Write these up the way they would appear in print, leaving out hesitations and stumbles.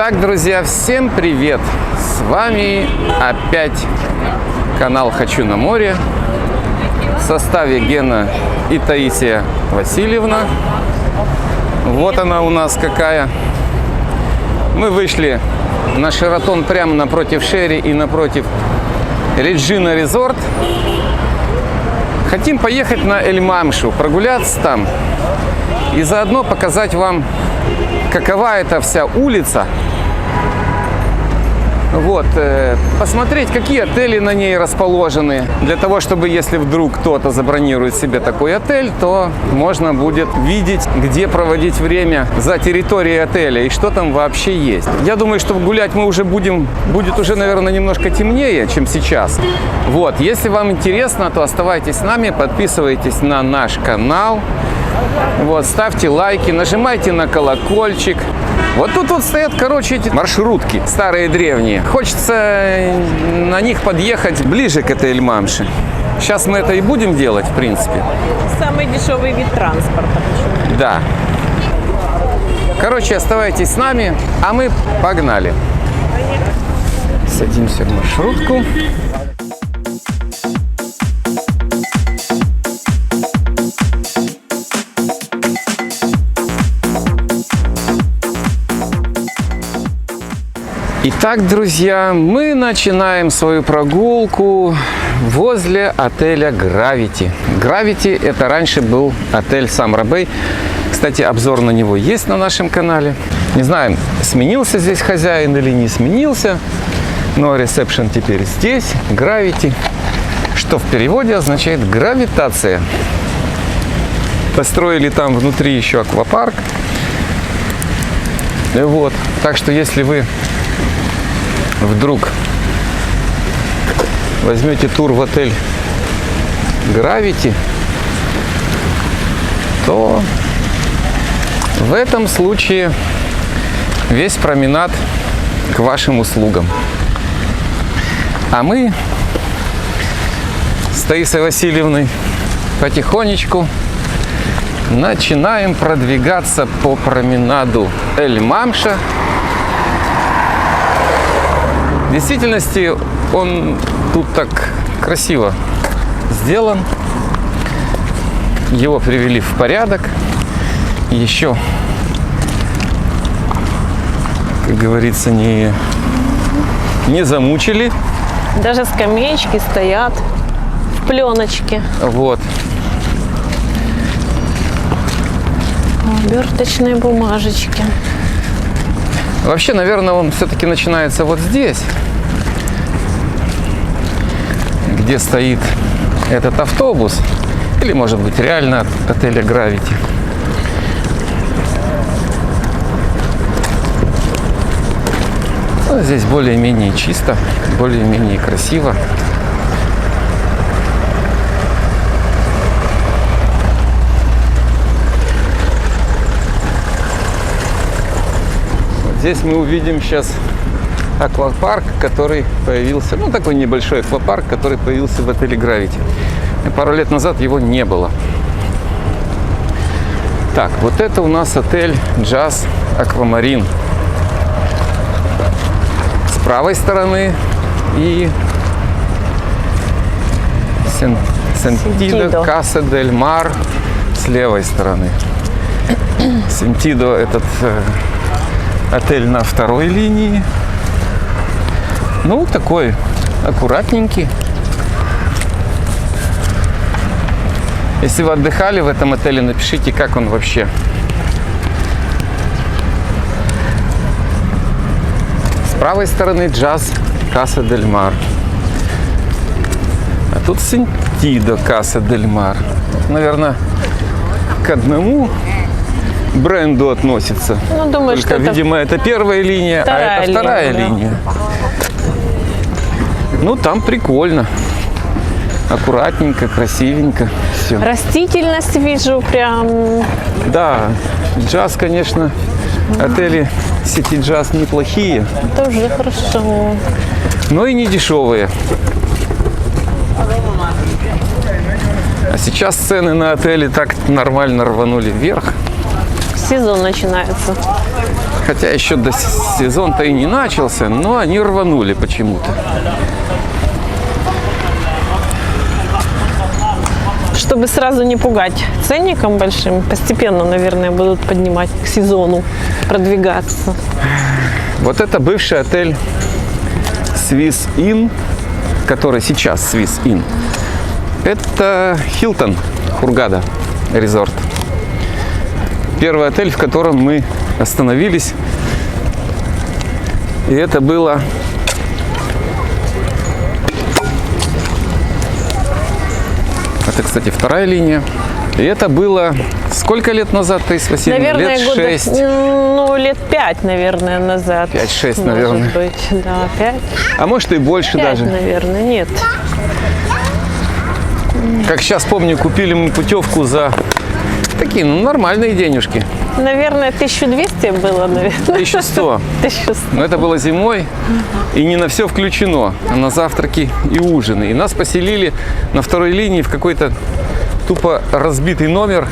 Итак, друзья, всем привет! С вами опять канал «Хочу на море». В составе Гена и Таисия Васильевна. Вот она у нас какая. Мы вышли на Шератон прямо напротив Шерри и напротив Реджина Резорт. Хотим поехать на Эль-Мамшу, прогуляться там и заодно показать вам, какова эта вся улица. Вот, посмотреть, какие отели на ней расположены, для того, чтобы, если вдруг кто-то забронирует себе такой отель, то можно будет видеть, где проводить время за территорией отеля и что там вообще есть. Я думаю, что гулять мы уже будет уже, наверное, немножко темнее, чем сейчас. Вот, если вам интересно, то оставайтесь с нами, подписывайтесь на наш канал. Вот, ставьте лайки, нажимайте на колокольчик. Вот тут вот стоят, короче, эти маршрутки старые, древние. Хочется на них подъехать ближе к этой Эль-Мамше. Сейчас мы это и будем делать, в принципе. Самый дешевый вид транспорта. Да. Короче, оставайтесь с нами, а мы погнали. Садимся в маршрутку. Итак, друзья, мы начинаем свою прогулку возле отеля Gravity. Gravity – это раньше был отель Самра Бэй. Кстати, обзор на него есть на нашем канале. Не знаю, сменился здесь хозяин или не сменился, но ресепшн теперь здесь, Gravity, что в переводе означает гравитация. Построили там внутри еще аквапарк. Вот, так что если вы вдруг возьмете тур в отель Gravity, то в этом случае весь променад к вашим услугам. А мы с Таисией Васильевной потихонечку начинаем продвигаться по променаду Эль-Мамша. В действительности он тут так красиво сделан. Его привели в порядок. Еще, как говорится, не замучили. Даже скамеечки стоят в пленочке. Вот. Оберточные бумажечки. Вообще, наверное, он все-таки начинается вот здесь, где стоит этот автобус. Или, может быть, реально от отеля Gravity. Но здесь более-менее чисто, более-менее красиво. Здесь мы увидим сейчас аквапарк, который появился, ну такой небольшой аквапарк, который появился в отеле Gravity. Пару лет назад его не было. Так, вот это у нас отель Jazz Aquamarine. С правой стороны и Sentido Casa del Mar с левой стороны. Sentido этот отель на второй линии. Ну, такой аккуратненький. Если вы отдыхали в этом отеле, напишите, как он вообще. С правой стороны Jazz Casa del Mar. А тут Sentido Casa del Mar. Наверное, к одному бренду относится. Ну, думаю, только, что видимо, это первая линия, а это вторая линия. Ну, там прикольно. Аккуратненько, красивенько. Все. Растительность вижу прям. Да, Джаз, конечно, отели сети Джаз неплохие. Тоже хорошо. Но и не дешевые. А сейчас цены на отели так нормально рванули вверх. Сезон начинается. Хотя еще сезон-то и не начался, но они рванули почему-то. Чтобы сразу не пугать ценником большим, постепенно, наверное, будут поднимать к сезону, продвигаться. Вот это бывший отель Swiss Inn, который сейчас Swiss Inn. Это Hilton Hurghada Resort. Первый отель, в котором мы остановились. И это было это, кстати, вторая линия. И это было сколько лет назад, Таисия Васильевна? Наверное, лет 6? Ну, лет 5, наверное, назад. 5-6, наверное. Может быть, да, 5. А может и больше 5, даже. наверное, нет. Как сейчас помню, купили мы путевку за такие, нормальные денежки. Наверное, 1200 было, наверное. 1100. 1100. Но это было зимой, и не на все включено, а на завтраки и ужины. И нас поселили на второй линии в какой-то тупо разбитый номер.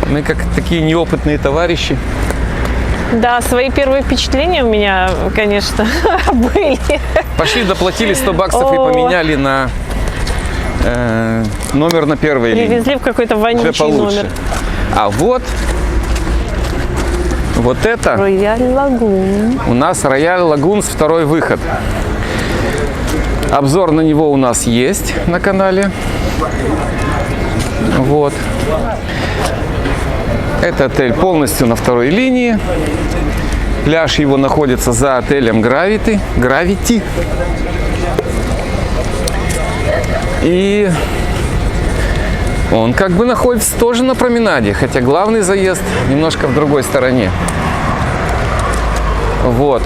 Мы как такие неопытные товарищи. Да, свои первые впечатления у меня, конечно, были. Пошли, доплатили 100 баксов и О. поменяли на номер на первой линии. Привезли в какой-то Уже вонючий получше. номер. А вот это Рояль Лагун. у нас Рояль Лагунс, второй выход. Обзор на него у нас есть на канале. Вот. Это отель полностью на второй линии. Пляж его находится за отелем Gravity. И он как бы находится тоже на променаде, хотя главный заезд немножко в другой стороне. Вот.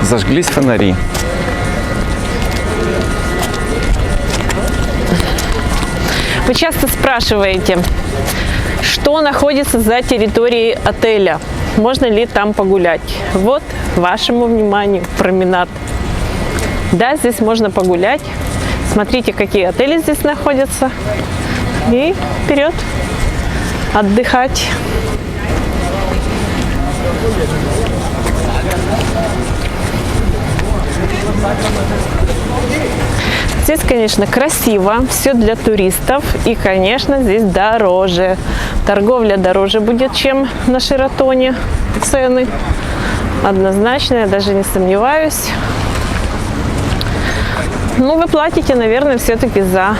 Зажглись фонари. Вы часто спрашиваете, что находится за территорией отеля? Можно ли там погулять? Вот вашему вниманию променад. Да, здесь можно погулять. Смотрите, какие отели здесь находятся. И вперед отдыхать. Здесь, конечно, красиво, все для туристов и, конечно, здесь дороже. Торговля дороже будет, чем на Шератоне. Цены однозначно, я даже не сомневаюсь. Ну, вы платите, наверное, все-таки за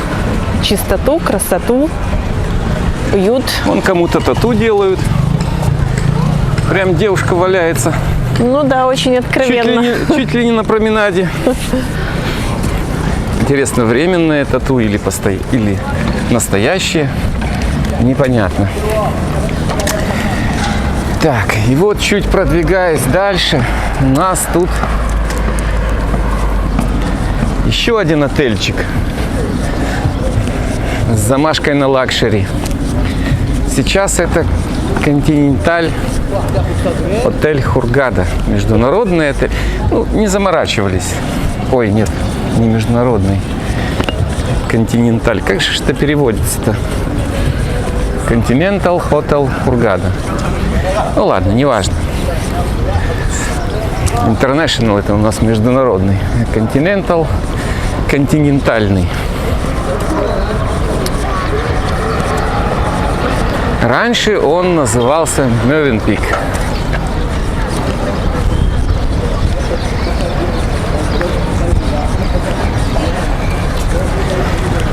чистоту, красоту, уют. Вон кому-то тату делают. Прям девушка валяется. Ну да, очень откровенно. Чуть ли не на променаде. Интересно, временное тату или настоящее? Непонятно. Так, и вот чуть продвигаясь дальше, у нас тут еще один отельчик с замашкой на лакшери. Сейчас это Континенталь отель Hurghada. Международный отель. Ну, не заморачивались. Ой, нет, не международный. Континенталь. Как же это переводится-то? Continental Hotel Hurghada. Ну ладно, неважно. International это у нас международный. Continental континентальный. Раньше он назывался Mövenpick.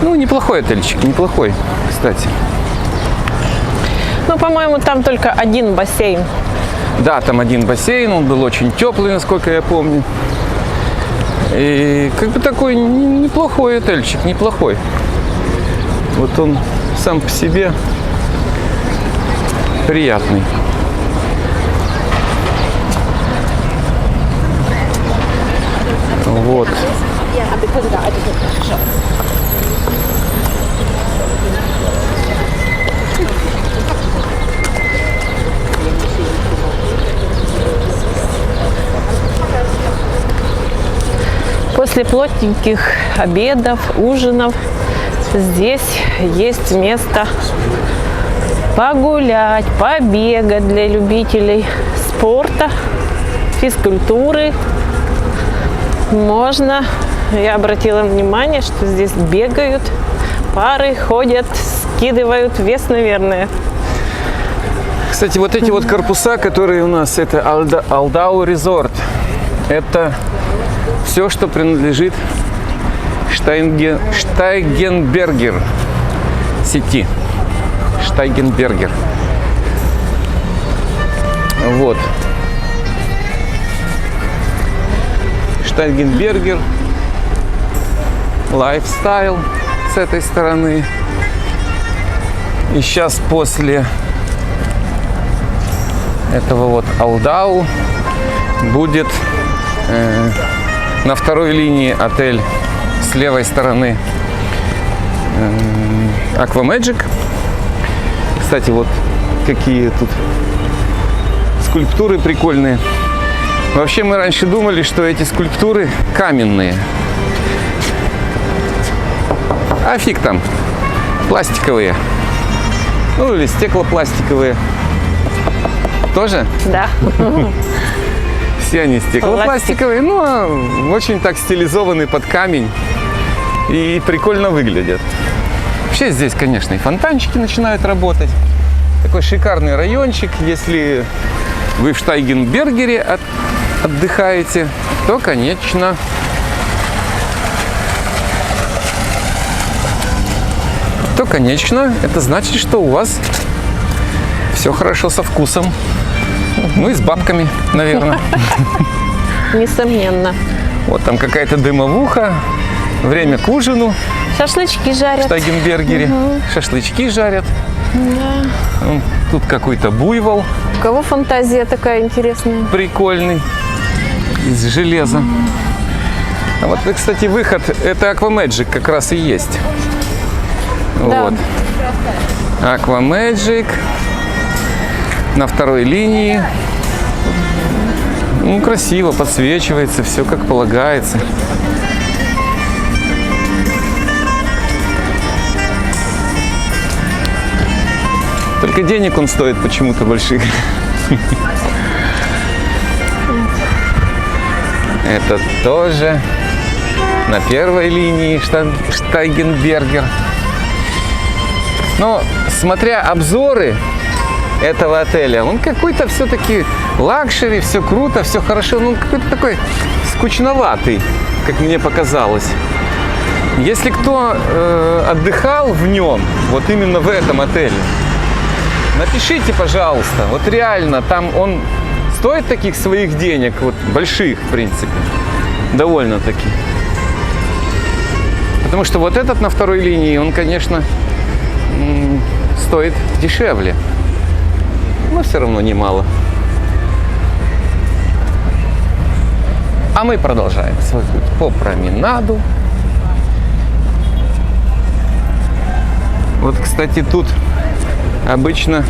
Ну, неплохой отельчик, неплохой, кстати. Ну, по-моему, там только один бассейн. Да, там один бассейн, он был очень теплый, насколько я помню. И как бы такой неплохой отельчик, неплохой. Вот он сам по себе приятный. Вот. После плотненьких обедов, ужинов здесь есть место погулять, побегать для любителей спорта, физкультуры. Можно. Я обратила внимание, что здесь бегают, пары ходят, скидывают вес, наверное. Кстати, вот эти вот корпуса, которые у нас, это Алдау Резорт. Это все, что принадлежит Штайгенбергер сети. Штайгенбергер. Вот. Штайгенбергер. Лайфстайл с этой стороны. И сейчас после этого вот Алдау будет на второй линии отель с левой стороны Aquamagic. Кстати, вот какие тут скульптуры прикольные. Вообще мы раньше думали, что эти скульптуры каменные. А фиг там, пластиковые. Ну или стеклопластиковые. Тоже? Да. Все они стеклопластиковые, но очень так стилизованы под камень и прикольно выглядят. Вообще здесь, конечно, и фонтанчики начинают работать. Такой шикарный райончик. Если вы в Штайгенбергере отдыхаете, то, конечно, это значит, что у вас все хорошо со вкусом. Ну и с бабками, наверное. Несомненно. Вот там какая-то дымовуха. Время к ужину. Шашлычки жарят. В Штайгенбергере. Шашлычки жарят. Да. Тут какой-то буйвол. У кого фантазия такая интересная? Прикольный. Из железа. А вот, кстати, выход. Это Aquamagic как раз и есть. Да. Вот. Aquamagic. На второй линии. Ну, красиво, подсвечивается, все как полагается. Только денег он стоит почему-то больших. Это тоже на первой линии Штайгенбергер. Но, смотря обзоры этого отеля, он какой-то все-таки лакшери, все круто, все хорошо, ну какой-то такой скучноватый, как мне показалось. Если кто отдыхал в нем, вот именно в этом отеле, напишите, пожалуйста, вот реально, там он стоит таких своих денег, вот больших, в принципе, довольно-таки. Потому что вот этот на второй линии, он, конечно, стоит дешевле. Но все равно немало. А мы продолжаем свой путь по променаду. Вот, кстати, тут обычно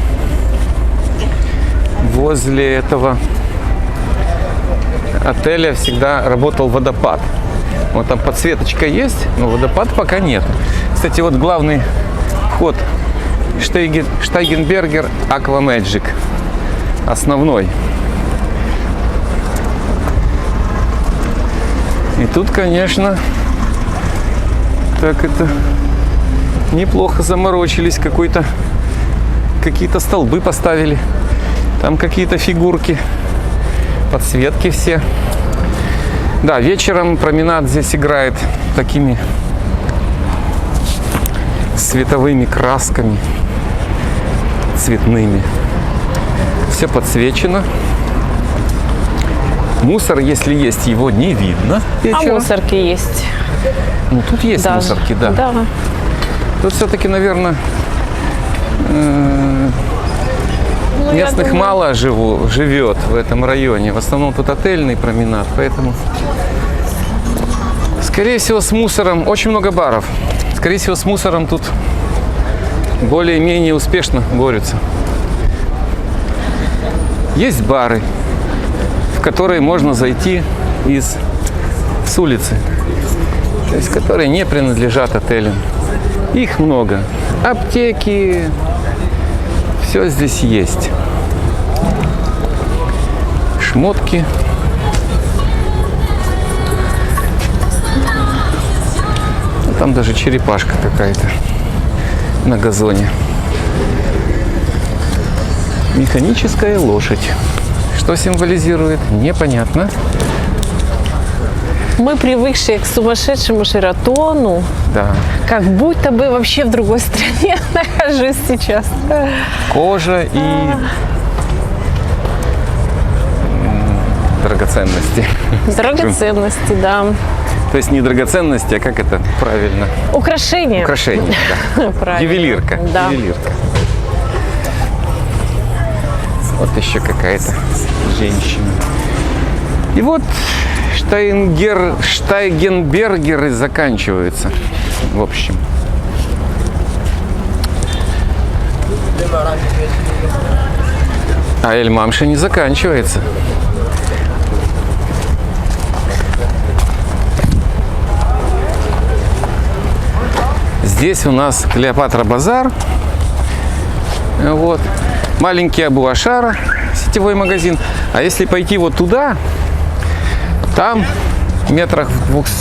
возле этого отеля всегда работал водопад. Вот там подсветочка есть, но водопад пока нет. Кстати, вот главный вход Штайгенбергер Aquamagic. Основной. И тут, конечно, так это неплохо заморочились. Какие-то столбы поставили. Там какие-то фигурки. Подсветки все. Да, вечером променад здесь играет такими световыми красками. Цветными. Все подсвечено. Мусор, если есть, его не видно вечером. А мусорки есть. Ну, тут есть даже мусорки, да. Да. Тут все-таки, наверное, Ну, местных я думаю, мало живет в этом районе. В основном тут отельный променад, поэтому, скорее всего, с мусором очень много баров. Скорее всего, с мусором тут более-менее успешно борются. Есть бары, в которые можно зайти с улицы, то есть которые не принадлежат отелям. Их много. Аптеки, Все здесь есть. Шмотки. Там даже черепашка какая-то на газоне. Механическая лошадь. Что символизирует? Непонятно. Мы привыкшие к сумасшедшему Шератону, Да. как будто бы вообще в другой стране нахожусь сейчас. Кожа и драгоценности. Драгоценности, да. То есть не драгоценности, а как это правильно? Украшения. Украшения, да. Правильно. Ювелирка. Да. Ювелирка. Вот еще какая-то женщина. И вот Штайгенбергеры заканчиваются. В общем. А Эль-Мамша не заканчивается. Здесь у нас Клеопатра Базар. Вот. Маленький Абу-Ашара, сетевой магазин. А если пойти вот туда, там метрах в 200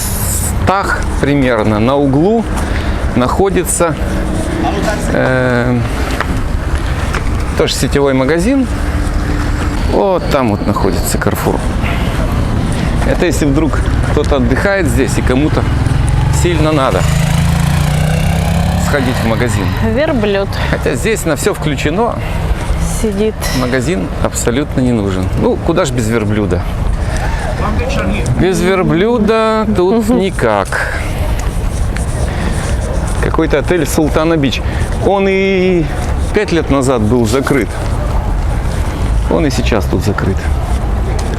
примерно на углу находится тоже сетевой магазин. Вот там вот находится Carrefour. Это если вдруг кто-то отдыхает здесь и кому-то сильно надо сходить в магазин. Верблюд Хотя здесь на все включено. сидит. Магазин абсолютно не нужен. Ну, куда ж без верблюда? Без верблюда тут никак. Какой-то отель Султана-Бич. Он и 5 лет назад был закрыт. Он и сейчас тут закрыт.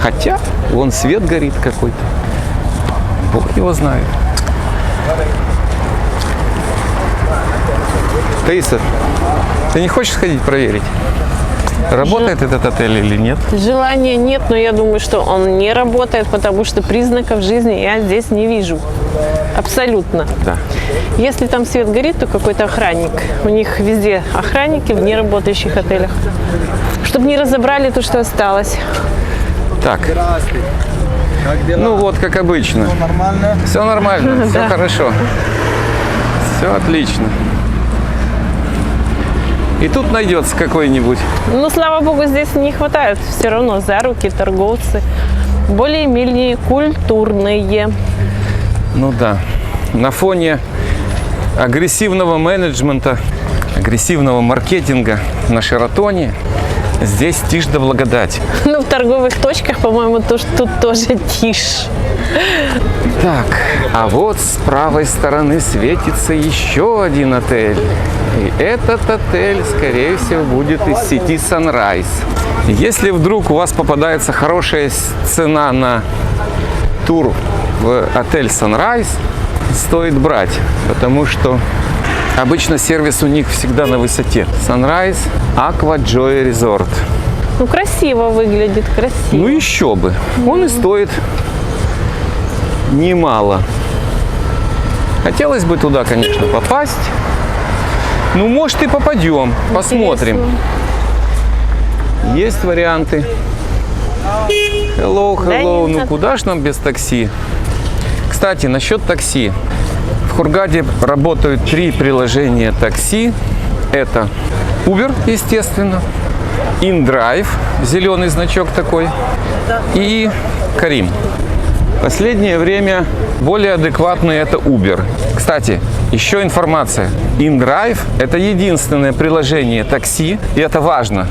Хотя, вон свет горит какой-то. Бог его знает. Таиса, ты не хочешь сходить проверить, работает этот отель или нет? Желания нет, но я думаю, что он не работает, потому что признаков жизни я здесь не вижу. Абсолютно. Да. Если там свет горит, то какой-то охранник. У них везде охранники в неработающих отелях. Чтобы не разобрали то, что осталось. Так. Ну вот, как обычно. Нормально. Все нормально, все хорошо. Все отлично. И тут найдется какой-нибудь. Но, слава богу, здесь не хватает все равно за руки торговцы. Более-менее культурные. Ну да. На фоне агрессивного менеджмента, агрессивного маркетинга на Шератоне здесь тишь да благодать. Ну, в торговых точках, по-моему, тут тоже тишь. Так, а вот с правой стороны светится еще один отель. И этот отель, скорее всего, будет из сети Sunrise. Если вдруг у вас попадается хорошая цена на тур в отель Sunrise, стоит брать, потому что обычно сервис у них всегда на высоте. Sunrise Aqua Joy Resort. Ну, красиво выглядит, красиво. Ну еще бы. Он и стоит немало. Хотелось бы туда, конечно, попасть. Ну, может, и попадем. Посмотрим. Есть варианты. Hello, hello. Ну, куда ж нам без такси? Кстати, насчет такси. В Хургаде работают 3 приложения такси. Это Uber, естественно, InDrive, зеленый значок такой, и Карим. Последнее время более адекватный это Uber. Кстати, еще информация. InDrive – это единственное приложение такси, и это важно,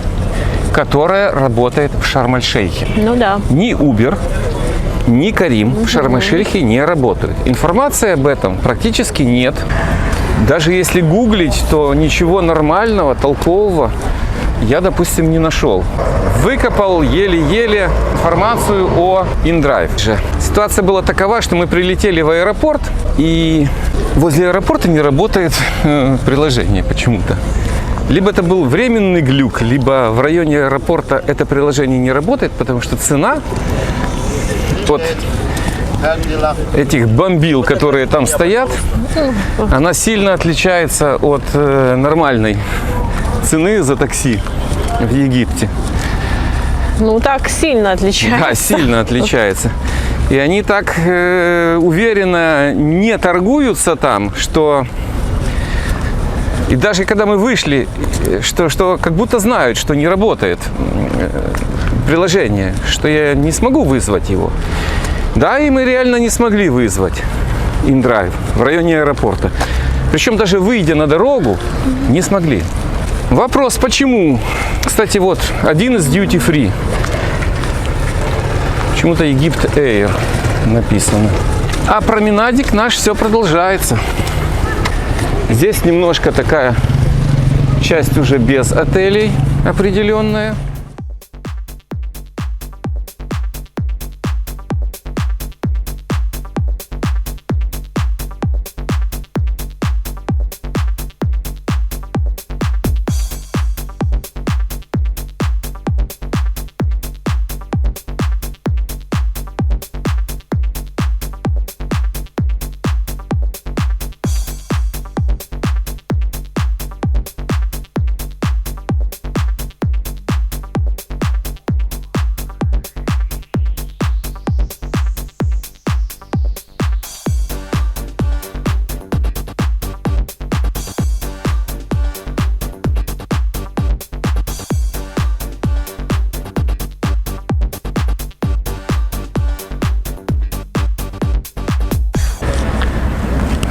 которое работает в Шарм-эль-Шейхе. Ну да. Ни Uber, ни Карим в Шарм-эль-Шейхе не работают. Информации об этом практически нет. Даже если гуглить, то ничего нормального, толкового я, допустим, не нашел. Выкопал еле-еле информацию о InDrive. Ситуация была такова, что мы прилетели в аэропорт, и возле аэропорта не работает приложение почему-то. Либо это был временный глюк, либо в районе аэропорта это приложение не работает, потому что цена от этих бомбил, которые там стоят, она сильно отличается от нормальной цены за такси в Египте. Ну, так сильно отличается. Да, сильно отличается. И они так уверенно не торгуются там, что... И даже когда мы вышли, что как будто знают, что не работает приложение, что я не смогу вызвать его. Да, и мы реально не смогли вызвать InDrive в районе аэропорта. Причем даже выйдя на дорогу, не смогли. Вопрос, почему? Кстати, вот один из duty free. Почему-то Египет Air написано. А променадик наш все продолжается. Здесь немножко такая часть уже без отелей определенная.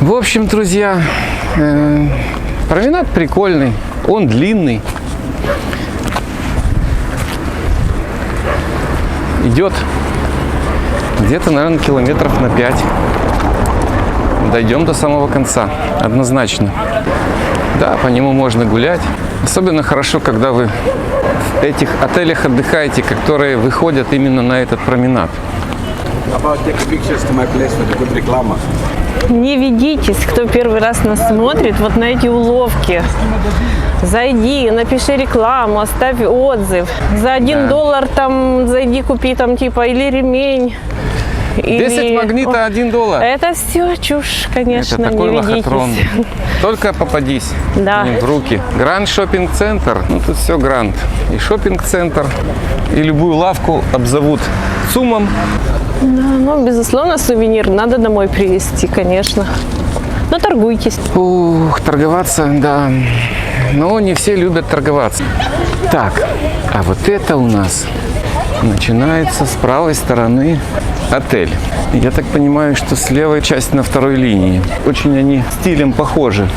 В общем, друзья, променад прикольный, он длинный. Идет где-то, наверное, километров на 5. Дойдем до самого конца, однозначно. Да, по нему можно гулять. Особенно хорошо, когда вы в этих отелях отдыхаете, которые выходят именно на этот променад. Не ведитесь, кто первый раз нас смотрит, вот на эти уловки. Зайди, напиши рекламу, оставь отзыв. За $1 там зайди, купи там типа или ремень. 10 магнита $1. Это все чушь, конечно, Это такой не лохотрон. ведитесь. Только попадись Да. им в руки. Гранд шоппинг-центр. Ну, тут все гранд. И шоппинг-центр, и любую лавку обзовут ЦУМом. Да, ну, безусловно, сувенир надо домой привезти, конечно. Но торгуйтесь. Ух, торговаться, да. Но не все любят торговаться. Так, а вот это у нас начинается с правой стороны отель. Я так понимаю, что с левой части на второй линии. Очень они стилем похожи.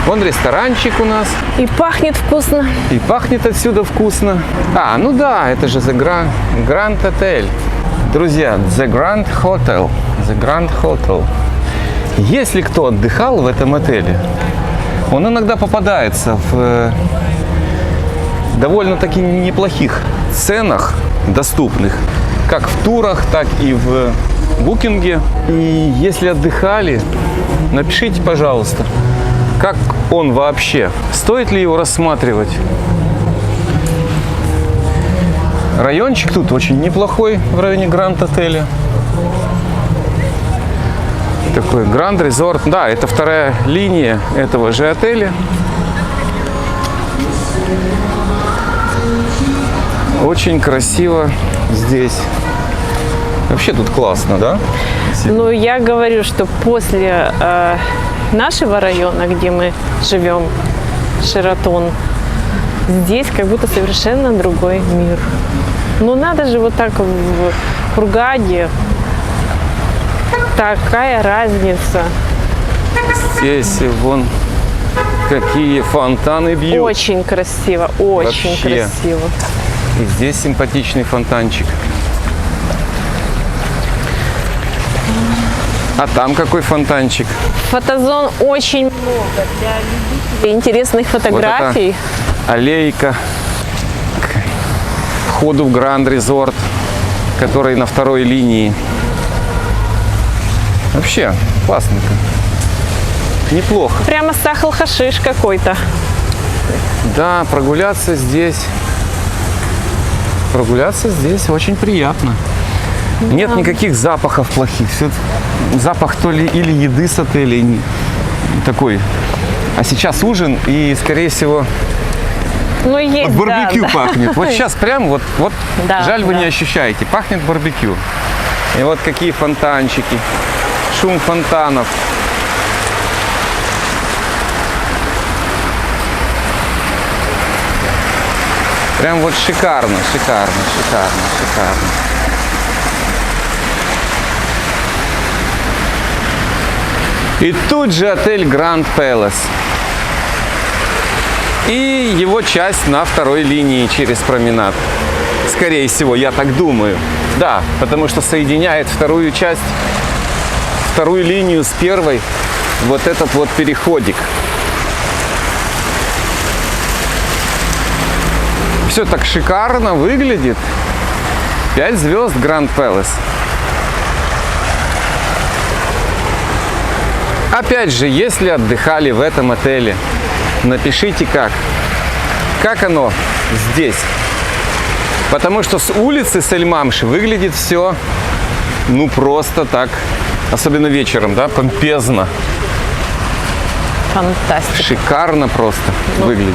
Вон ресторанчик у нас. И пахнет вкусно. И пахнет отсюда вкусно. А, ну да, это же The Grand Hotel. Друзья, The Grand Hotel. The Grand Hotel. Если кто отдыхал в этом отеле, он иногда попадается в довольно-таки неплохих ценах, доступных, как в турах, так и в букинге. И если отдыхали, напишите, пожалуйста, как он вообще, стоит ли его рассматривать. Райончик тут очень неплохой в районе Гранд-отеля. Такой Гранд Резорт. Да, это вторая линия этого же отеля. Очень красиво здесь. Вообще тут классно, да? Ну, я говорю, что после нашего района, где мы живем, Шератон, здесь как будто совершенно другой мир. Ну, надо же вот так в Хургаде. Такая разница. Здесь вон какие фонтаны бьют. Очень красиво, очень Вообще. красиво. И здесь симпатичный фонтанчик. А там какой фонтанчик? Фотозон очень много для любителей интересных фотографий. Вот аллейка к входу в Гранд Резорт, который на второй линии. Вообще классненько. Неплохо. Прямо сахал-хашиш какой-то. Да, прогуляться здесь очень приятно. Нет никаких запахов плохих. Все запах то ли или еды с отеля такой. А сейчас ужин, и, скорее всего, Ну, есть, Барбекю да. пахнет. Вот сейчас прям вот Да, жаль, вы да. не ощущаете. Пахнет барбекю. И вот какие фонтанчики. Шум фонтанов. Прям вот шикарно, шикарно, шикарно, шикарно. И тут же отель Grand Palace. И его часть на второй линии через променад. Скорее всего, я так думаю. Да, потому что соединяет вторую часть, вторую линию с первой вот этот вот переходик. Все так шикарно выглядит. 5 звезд Grand Palace. Опять же, если отдыхали в этом отеле, напишите как оно здесь. Потому что с улицы Сельмамши выглядит все, ну, просто так, особенно вечером, да, помпезно. Фантастика. Шикарно просто выглядит.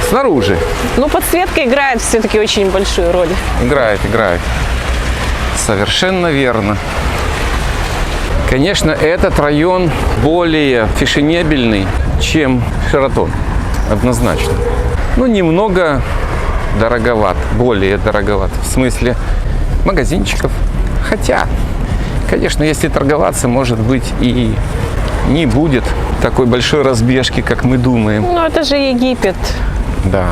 Снаружи Ну, подсветка играет все-таки очень большую роль. играет. Совершенно верно. Конечно, этот район более фешенебельный, чем Шератон. Однозначно. Ну, немного дороговат, более дороговат. В смысле магазинчиков. Хотя, конечно, если торговаться, может быть, и не будет такой большой разбежки, как мы думаем. Ну, это же Египет. Да.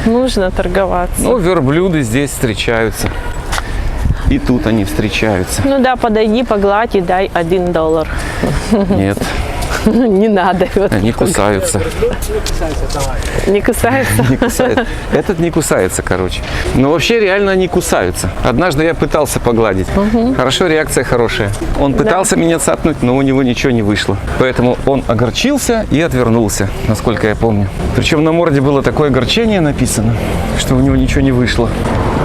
Нужно торговаться. Ну, верблюды здесь встречаются. И тут они встречаются. Ну да, подойди, погладь и дай $1. Нет, Не надо. Вот. они кусаются. Не кусается? Не кусает. Этот не кусается, короче. Но вообще реально они кусаются. Однажды я пытался погладить. Хорошо, реакция хорошая. Он пытался меня цапнуть, но у него ничего не вышло. Поэтому он огорчился и отвернулся, насколько я помню. Причем на морде было такое огорчение написано, что у него ничего не вышло.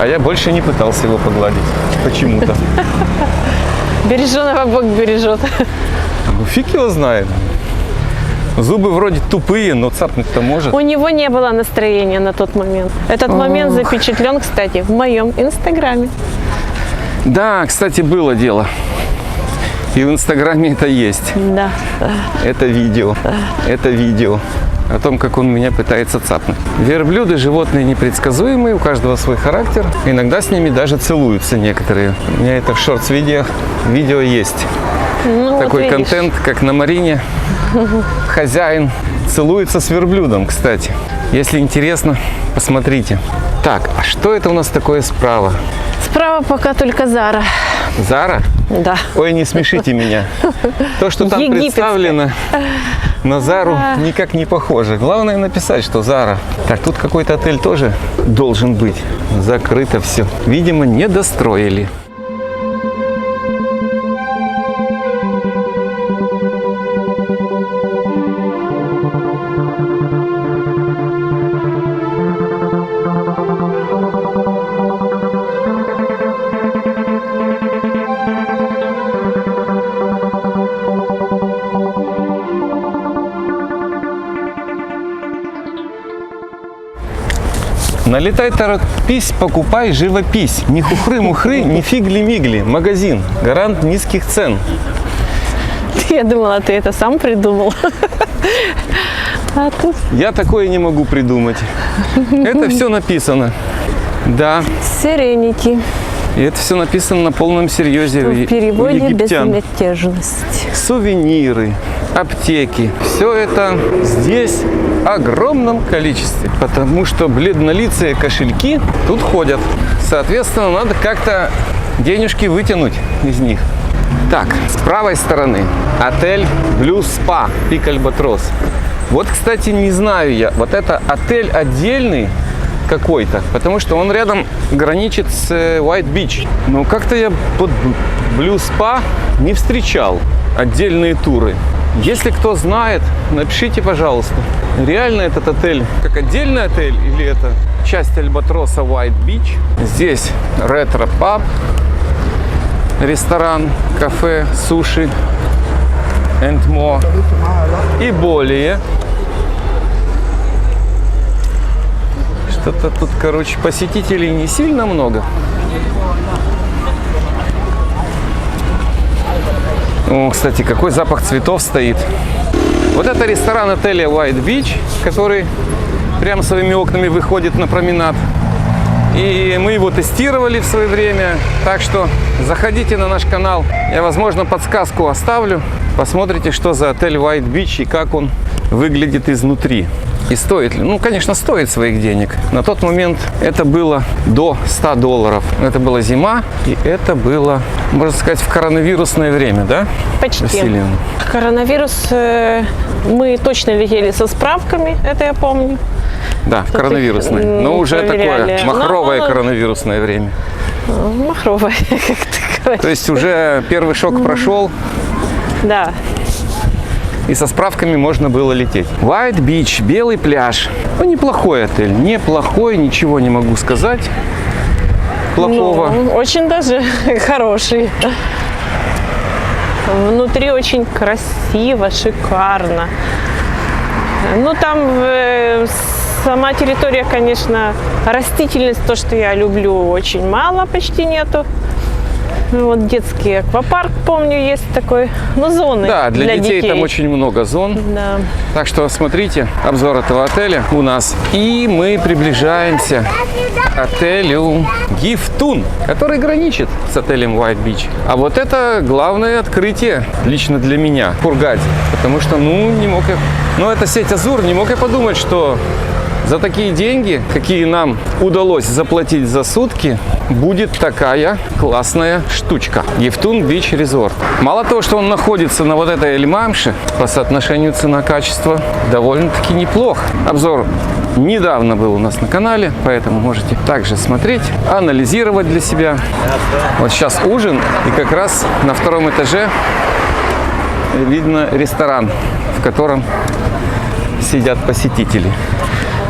А я больше не пытался его погладить. Почему-то. Береженого Бог бережет. Ну, фиг его знает. Зубы вроде тупые, но цапнуть-то может. У него не было настроения на тот момент. Этот момент запечатлен, кстати, в моем инстаграме. Да, кстати, было дело. И в Инстаграме это есть. Да. Это видео о том, как он меня пытается цапнуть. Верблюды – животные непредсказуемые, у каждого свой характер. Иногда с ними даже целуются некоторые. У меня это в шортс-видео есть. Ну, Такой вот видишь. контент, как на Марине. Хозяин целуется с верблюдом, кстати. Если интересно, посмотрите. Так, а что это у нас такое справа? Справа пока только Зара. Зара? Да. Ой, не смешите меня. То, что там Египетская. представлено на Зару, никак не похоже. Главное написать, что Зара. Так, тут какой-то отель тоже должен быть. Закрыто все. Видимо, не достроили. Налетай, торопись, покупай, живопись. Ни хухры-мухры, ни фигли-мигли. Магазин. Гарант низких цен. Я думала, ты это сам придумал. А тут Я такое не могу придумать. Это все написано. Да. Serenity. И это все написано на полном серьезе у В переводе египтян. безмятежность. Сувениры, аптеки. Все это здесь в огромном количестве. Потому что бледнолицые кошельки тут ходят. Соответственно, надо как-то денежки вытянуть из них. Так, с правой стороны отель Blue Spa, Пик Альбатрос. Вот, кстати, не знаю я, вот это отель отдельный какой-то, потому что он рядом граничит с White Beach. Но как-то я под Blue Spa не встречал отдельные туры. Если кто знает, напишите, пожалуйста. Реально этот отель как отдельный отель или это часть Альбатроса White Beach? Здесь ретро-паб, ресторан, кафе, суши and more. И более. Что-то тут, короче, посетителей не сильно много. О, кстати, какой запах цветов стоит. Вот это ресторан отеля White Beach, который прямо своими окнами выходит на променад. И мы его тестировали в свое время. Так что заходите на наш канал. Я, возможно, подсказку оставлю. Посмотрите, что за отель White Beach и как он выглядит изнутри. И стоит ли? Ну, конечно, стоит своих денег. На тот момент это было до $100. Это была зима, и это было, можно сказать, в коронавирусное время, да? Почти. Васильевна? Коронавирус, мы точно летели со справками, это я помню. Да, в коронавирусное. Но уже проверяли. такое махровое коронавирусное время. Махровое, как ты говоришь. То есть уже первый шок прошел, Да. и со справками можно было лететь. White Beach, белый пляж. Ну, неплохой отель. Неплохой, ничего не могу сказать плохого. Ну, очень даже хороший. Внутри очень красиво, шикарно. Ну, там сама территория, конечно, растительность, то, что я люблю, очень мало, почти нету. Вот детский аквапарк, помню, есть такой. Ну, зоны Да, для детей там очень много зон. Да. Так что смотрите обзор этого отеля у нас. И мы приближаемся к отелю Гифтун, который граничит с отелем White Beach. А вот это главное открытие лично для меня в Хургаде. Потому что, не мог я... Ну, это сеть Азур, не мог я подумать, что за такие деньги, какие нам удалось заплатить за сутки, будет такая классная штучка. Гифтун Бич Резорт. Мало того, что он находится на вот этой Эль-Мамше, по соотношению цена-качество довольно-таки неплох. Обзор недавно был у нас на канале, поэтому можете также смотреть, анализировать для себя. Вот сейчас ужин, и как раз на втором этаже видно ресторан, в котором сидят посетители.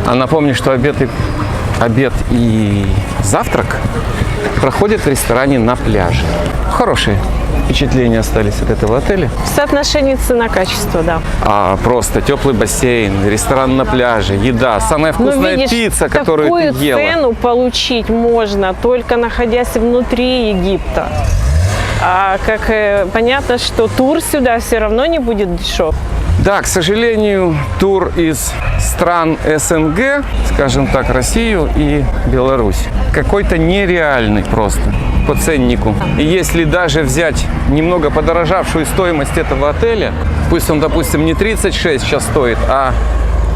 А напомню, что обед и завтрак проходят в ресторане на пляже. Хорошие впечатления остались от этого отеля. В соотношении цена-качество, да. А просто теплый бассейн, ресторан на пляже, еда, самая вкусная видишь, пицца, которую ты такую ела. цену получить можно, только находясь внутри Египта. А понятно, что тур сюда все равно не будет дешев. Да, к сожалению, тур из стран СНГ, скажем так, Россию и Беларусь, какой-то нереальный просто по ценнику. И если даже взять немного подорожавшую стоимость этого отеля, пусть он, допустим, не 36 сейчас стоит, а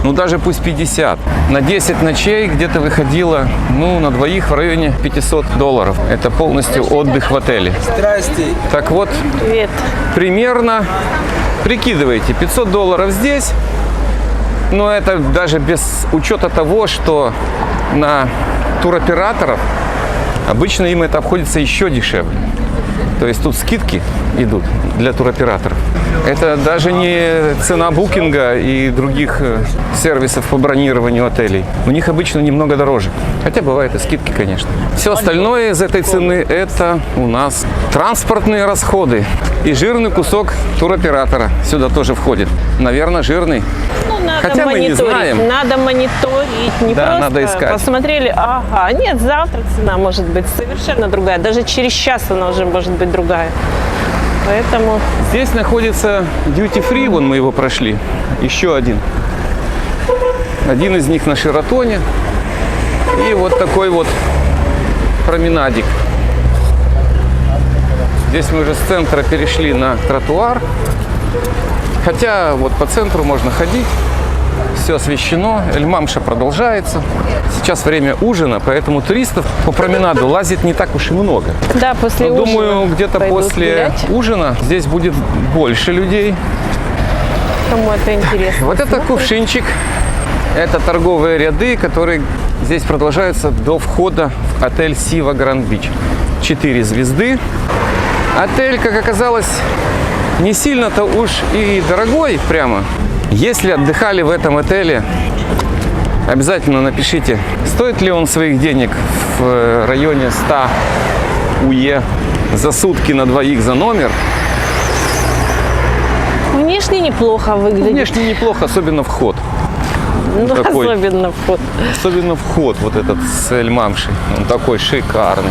даже пусть 50. На 10 ночей где-то выходило, на двоих в районе $500. Это полностью отдых в отеле. Здрасте. Так вот, Привет. примерно, прикидывайте, $500 здесь, но это даже без учета того, что на туроператоров обычно им это обходится еще дешевле. То есть тут скидки идут для туроператоров. Это даже не цена букинга и других сервисов по бронированию отелей. У них обычно немного дороже. Хотя бывают и скидки, конечно. Все остальное из этой цены – это у нас транспортные расходы. И жирный кусок туроператора сюда тоже входит. Наверное, жирный. Надо Хотя мы не мониторить. знаем. Надо мониторить, не Да, просто надо искать. посмотрели, нет, завтра цена может быть совершенно другая. Даже через час она уже может быть другая. Поэтому Здесь находится Duty Free, вон мы его прошли. Еще один. Один из них на Шератоне. И вот такой вот променадик. Здесь мы уже с центра перешли на тротуар. Хотя вот по центру можно ходить. Все освещено. Эль-Мамша продолжается. Сейчас время ужина, поэтому туристов по променаду лазит не так уж и много. да, после Но, ужина думаю, где-то пойдут после гулять. ужина здесь будет больше людей. Кому это интересно. Вот это кувшинчик. Это торговые ряды, которые здесь продолжаются до входа в отель Сива Гранд Бич. 4 звезды. Отель, как оказалось, не сильно-то уж и дорогой прямо. Если отдыхали в этом отеле, обязательно напишите, стоит ли он своих денег в районе 100 УЕ за сутки на двоих за номер. Внешне неплохо выглядит. Внешне неплохо, особенно вход. Ну, такой, особенно вход. особенно вход вот этот с Эль-Мамши. Он такой шикарный.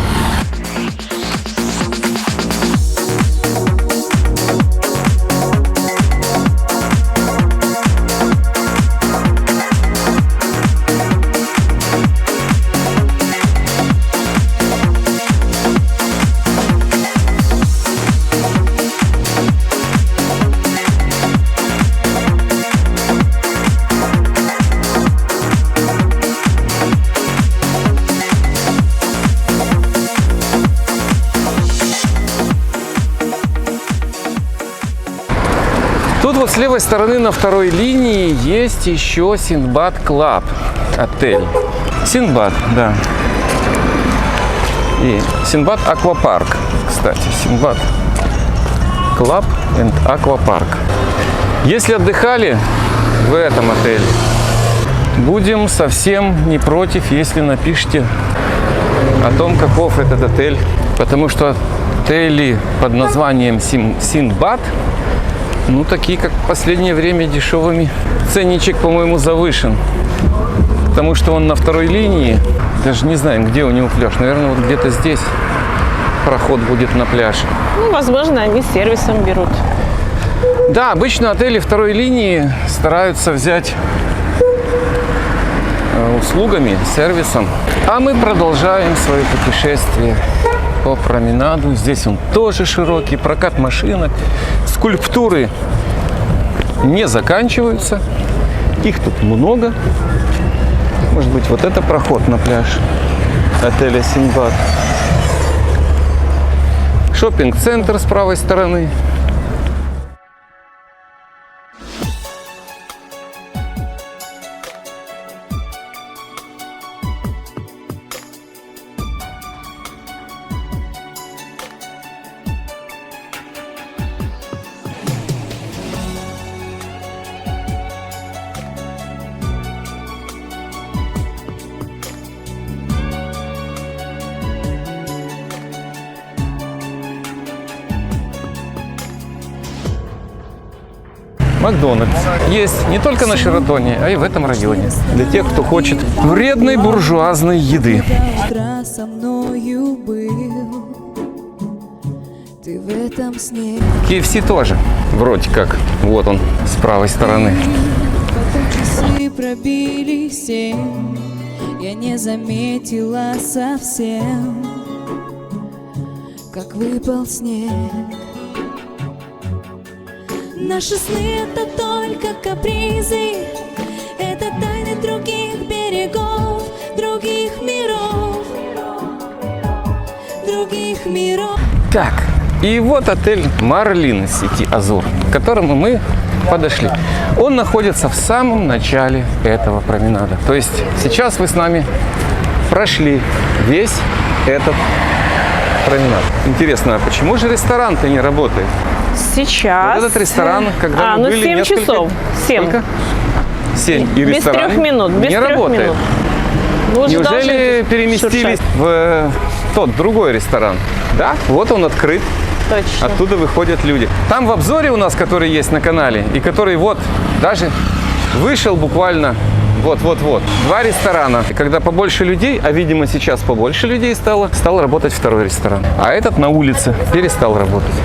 Тут вот с левой стороны на второй линии есть еще Синдбад Клаб отель. Синдбад, да. И Синдбад Аквапарк, кстати. Синдбад Клаб энд Аквапарк. Если отдыхали в этом отеле, будем совсем не против, если напишите о том, каков этот отель. Потому что отели под названием Синдбад, ну, такие, как в последнее время, дешевыми. Ценничек, по-моему, завышен. Потому что он на второй линии. Даже не знаем, где у него пляж. Наверное, вот где-то здесь проход будет на пляж. Ну, возможно, они сервисом берут. Да, обычно отели второй линии стараются взять услугами, сервисом. А мы продолжаем свое путешествие по променаду. Здесь он тоже широкий, прокат машинок. Скульптуры не заканчиваются. Их тут много. Может быть, вот это проход на пляж отеля Синдбад. Шоппинг-центр с правой стороны. Макдональдс есть не только на Шератоне, а и в этом районе. Для тех, кто хочет вредной буржуазной еды. Утро со мною был, ты в этом сне. KFC тоже, вроде как. Вот он, с правой стороны. Потом часы пробили 7, я не заметила совсем, как выпал снег. Наши сны — это только капризы, это тайны других берегов, других миров, других миров. Так, и вот отель Марлин из сети Азур, к которому мы подошли. Он находится в самом начале этого променада. То есть сейчас вы с нами прошли весь этот променад. Интересно, а почему же ресторан-то не работает? Сейчас. Вот этот ресторан, когда мы ну были 7 несколько... часов. 7. Сколько? 7. И Без ресторан 3 минут. Без не 3 работает. минут. Вы уже Неужели должны переместились шуршать. в тот другой ресторан? Да, вот он открыт. Точно. Оттуда выходят люди. Там в обзоре у нас, который есть на канале, и который вот даже вышел буквально вот-вот-вот. 2 ресторана. И когда побольше людей, а видимо сейчас побольше людей стал работать второй ресторан. А этот на улице перестал работать.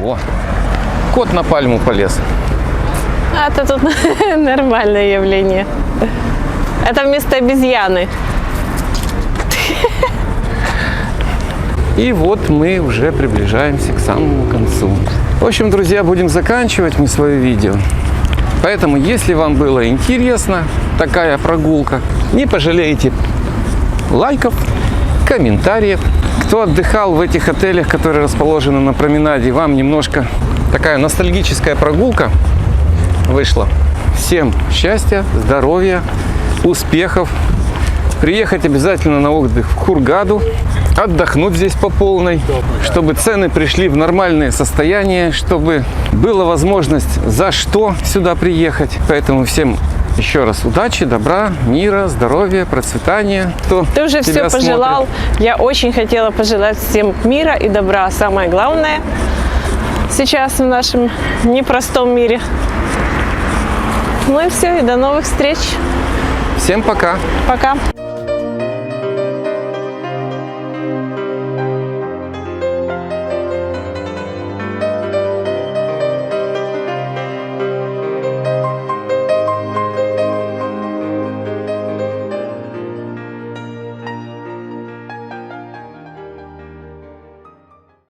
О, кот на пальму полез. А это тут нормальное явление. Это вместо обезьяны. И вот мы уже приближаемся к самому концу. В общем, друзья, будем заканчивать мы свое видео. Поэтому, если вам было интересно такая прогулка, не пожалейте лайков, комментариев. Кто отдыхал в этих отелях, которые расположены на променаде, вам немножко такая ностальгическая прогулка вышла. Всем счастья, здоровья, успехов. Приехать обязательно на отдых в Хургаду, отдохнуть здесь по полной, чтобы цены пришли в нормальное состояние, чтобы была возможность за что сюда приехать. Поэтому всем Еще раз удачи, добра, мира, здоровья, процветания. Кто Ты уже все тебя пожелал. смотрит? Я очень хотела пожелать всем мира и добра. Самое главное сейчас в нашем непростом мире. Ну и все, и до новых встреч. Всем пока. Пока.